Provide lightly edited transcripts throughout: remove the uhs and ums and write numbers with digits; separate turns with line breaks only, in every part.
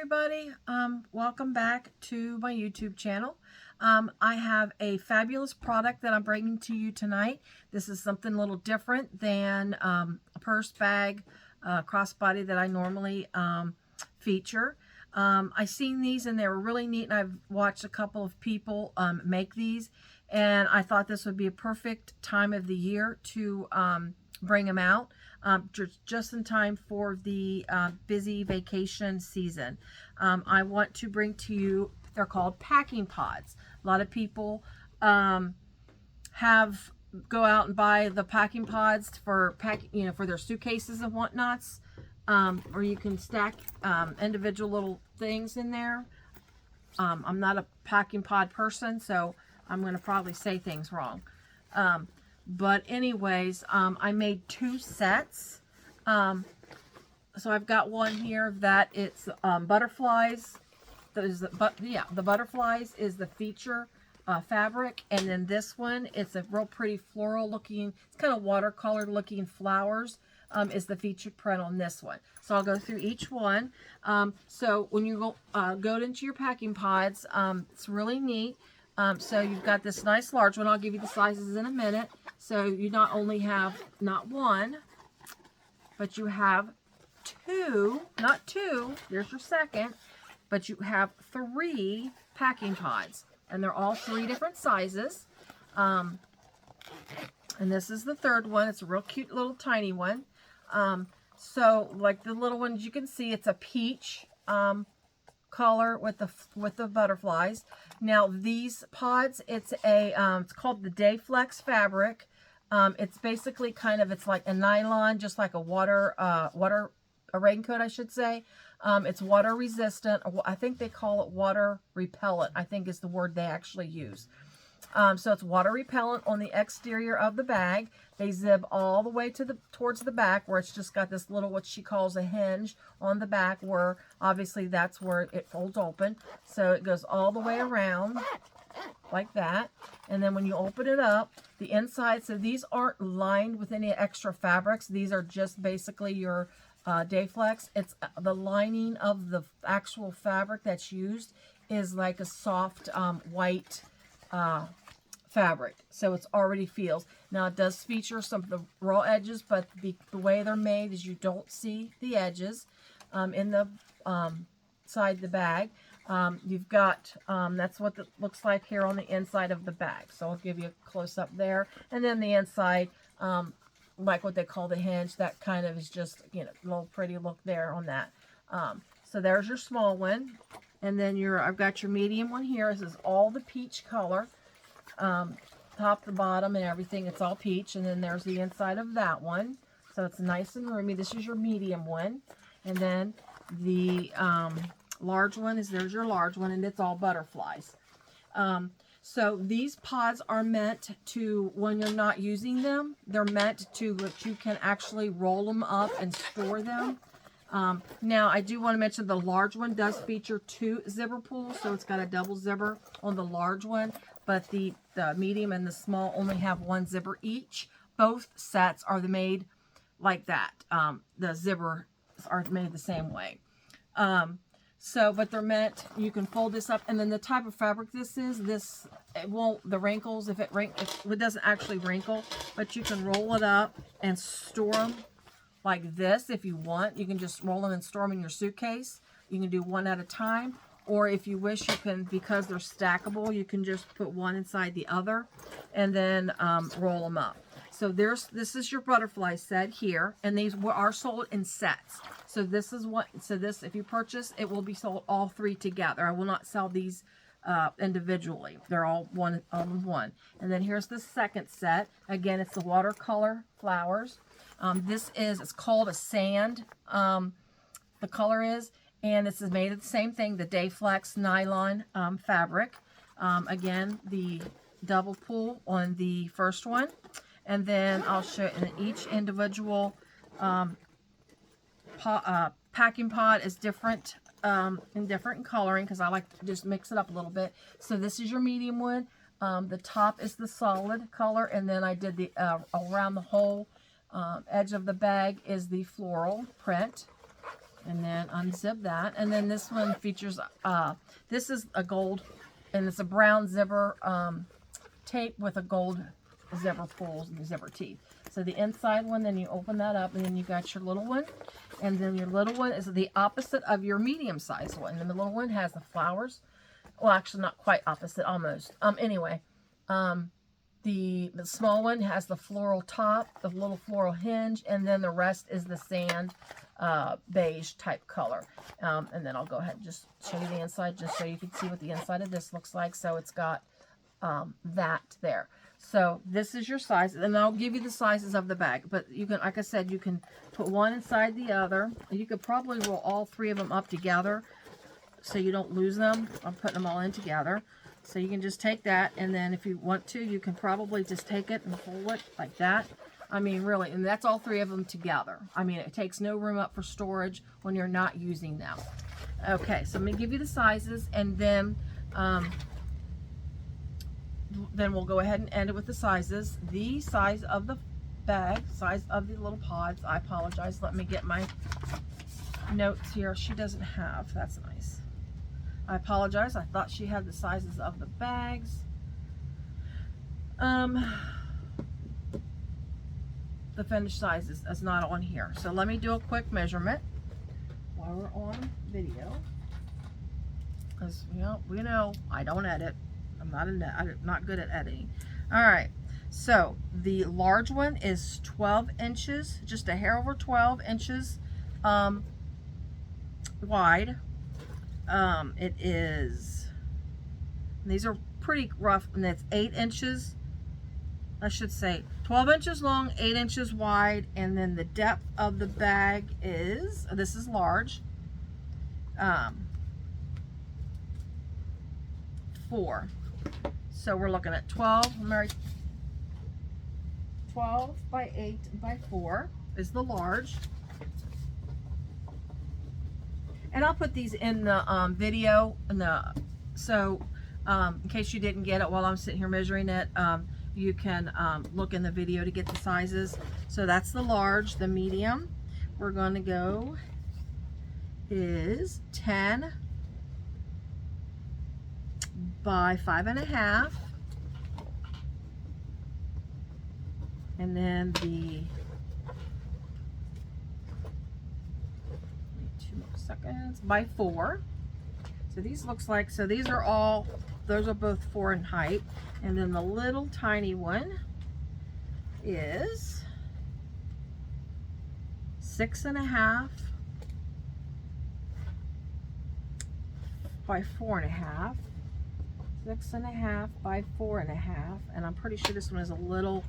everybody. Welcome back to my YouTube channel. I have a fabulous product that I'm bringing to you tonight. This is something a little different than a purse bag crossbody that I normally feature. I seen these and they were really neat, and I've watched a couple of people make these, and I thought this would be a perfect time of the year to bring them out. Just in time for the busy vacation season. I want to bring to you, they're called packing pods. A lot of people go out and buy the packing pods for for their suitcases and whatnots, or you can stack individual little things in there. I'm not a packing pod person, so I'm going to probably say things wrong. But anyways, I made two sets. So I've got one here that it's butterflies. The butterflies is the feature fabric, and then this one, it's a real pretty floral looking, it's kind of watercolor looking flowers, is the featured print on this one. So I'll go through each one. So when you go into your packing pods, it's really neat. So you've got this nice large one. I'll give you the sizes in a minute. So you not only have not one, but you have two, not two, there's your second, but you have three packing pods. And they're all three different sizes. And this is the third one. It's a real cute little tiny one. So like the little ones, you can see it's a peach color with the butterflies. Now these pods, it's called the Day Flex fabric. It's basically it's like a nylon, just like a raincoat, I should say. It's water resistant. I think they call it water repellent, I think is the word they actually use. So it's water repellent on the exterior of the bag. They zip all the way towards the back, where it's just got this little, what she calls a hinge on the back, where obviously that's where it folds open. So it goes all the way around like that. And then when you open it up, the inside, so these aren't lined with any extra fabrics. These are just basically your Day Flex. It's the lining of the actual fabric that's used is like a soft white fabric, so it's already feels. Now it does feature some of the raw edges, but the way they're made is you don't see the edges in the side of the bag. You've got that's what it looks like here on the inside of the bag. So I'll give you a close up there, and then the inside, like what they call the hinge, that kind of is just, a little pretty look there on that. So there's your small one. And then I've got your medium one here. This is all the peach color. Top to bottom and everything, it's all peach. And then there's the inside of that one. So it's nice and roomy. This is your medium one. And then the large one there's your large one, and it's all butterflies. So these pods are meant to, when you're not using them, they're meant to, that you can actually roll them up and store them. Now I do want to mention the large one does feature two zipper pulls, so it's got a double zipper on the large one, but the medium and the small only have one zipper each. Both sets are made like that. The zippers are made the same way. But they're meant, you can fold this up, and then the type of fabric it won't, the wrinkles, if it doesn't actually wrinkle, but you can roll it up and store them like this if you want. You can just roll them and store them in your suitcase. You can do one at a time, or if you wish, you can, because they're stackable, you can just put one inside the other and then roll them up. So this is your butterfly set here, and these are sold in sets. So this, if you purchase, it will be sold all three together. I will not sell these individually. They're all one on one. And then here's the second set. Again, it's the watercolor flowers. It's called a sand, the color is, and this is made of the same thing, the Day Flex nylon fabric. Again, the double pull on the first one, and then I'll show you in each individual packing pod is different, in different coloring, because I like to just mix it up a little bit. So this is your medium one. The top is the solid color, and then I did the around the whole edge of the bag is the floral print. And then unzip that. And then this one features, this is a gold, and it's a brown zipper tape with a gold zipper pulls and zipper teeth. So the inside one, then you open that up, and then you got your little one. And then your little one is the opposite of your medium size one. And the little one has the flowers. Well, actually not quite opposite, almost. Anyway, the small one has the floral top, the little floral hinge, and then the rest is the sand beige type color. And then I'll go ahead and just show you the inside just so you can see what the inside of this looks like. So it's got that there. So this is your size, and I'll give you the sizes of the bag. But you can, like I said, you can put one inside the other. You could probably roll all three of them up together so you don't lose them. I'm putting them all in together. So you can just take that, and then if you want to, you can probably just take it and fold it like that. I mean, really, and that's all three of them together. I mean, it takes no room up for storage when you're not using them. Okay, so I'm going to give you the sizes, and then we'll go ahead and end it with the sizes. The size of the bag, size of the little pods. I apologize. Let me get my notes here. She doesn't have. That's nice. I apologize. I thought she had the sizes of the bags. The finished sizes is not on here. So let me do a quick measurement while we're on video. Because, you know, we know I don't edit. I'm not good at editing. All right. So the large one is 12 inches, just a hair over 12 inches wide. It is, these are pretty rough, and it's 8 inches, I should say 12 inches long, 8 inches wide, and then the depth of the bag is, this is large, 4. So we're looking at 12 by 8 by 4 is the large. And I'll put these in the video, in case you didn't get it while I'm sitting here measuring it, you can look in the video to get the sizes. So that's the large. The medium we're going to go is 10 by 5.5, and then the 2 more seconds by 4. So these looks like, so these are all, those are both 4 in height, and then the little tiny one is 6.5 by 4.5. 6.5 by 4.5, and I'm pretty sure this one is a little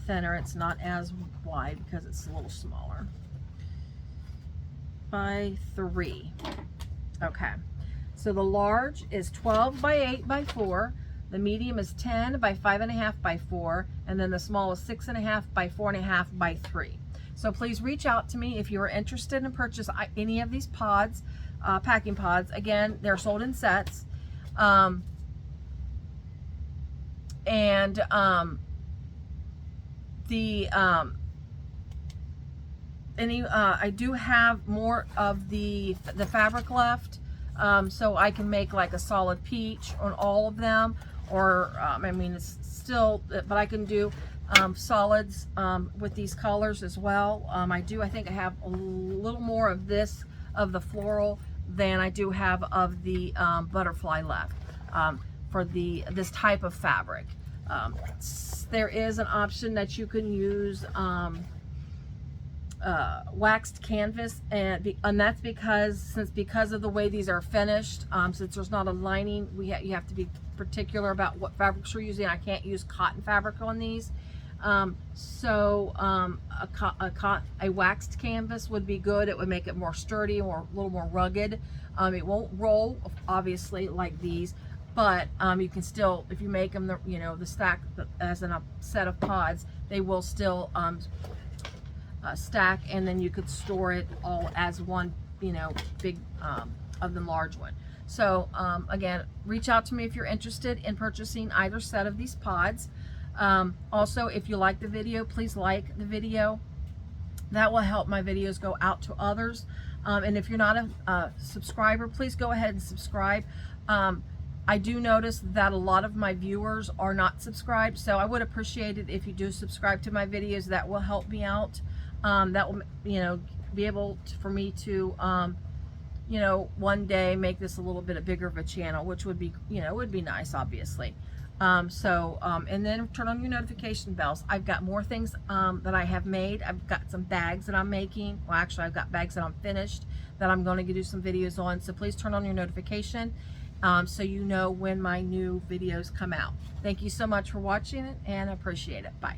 thinner. It's not as wide because it's a little smaller. By 3. Okay, so the large is 12 by 8 by 4. The medium is 10 by 5.5 by 4, and then the small is 6.5 by 4.5 by 3. So please reach out to me if you are interested in purchase any of these pods, packing pods. Again, they're sold in sets. I do have more of the fabric left, so I can make like a solid peach on all of them, or I mean, it's still, but I can do solids with these colors as well. I think I have a little more of this, of the floral, than I do have of the butterfly left for this type of fabric. There is an option that you can use waxed canvas, and that's because of the way these are finished, since there's not a lining, you have to be particular about what fabrics you're using. I can't use cotton fabric on these, so a waxed canvas would be good. It would make it more sturdy or a little more rugged. It won't roll, obviously, like these, but you can still, if you make them, the stack as in a set of pods, they will still stack, and then you could store it all as one, big of the large one. So again, reach out to me if you're interested in purchasing either set of these pods. Also, if you like the video, please like the video. That will help my videos go out to others. And if you're not a subscriber, please go ahead and subscribe. I do notice that a lot of my viewers are not subscribed, so I would appreciate it if you do subscribe to my videos. That will help me out. That will, be able to, for me to, one day make this a little bit bigger of a channel, which would be, would be nice, obviously. And then turn on your notification bells. I've got more things that I have made. I've got some bags that I'm making. Well, actually, I've got bags that I'm finished that I'm going to do some videos on. So please turn on your notification so you know when my new videos come out. Thank you so much for watching it, and I appreciate it. Bye.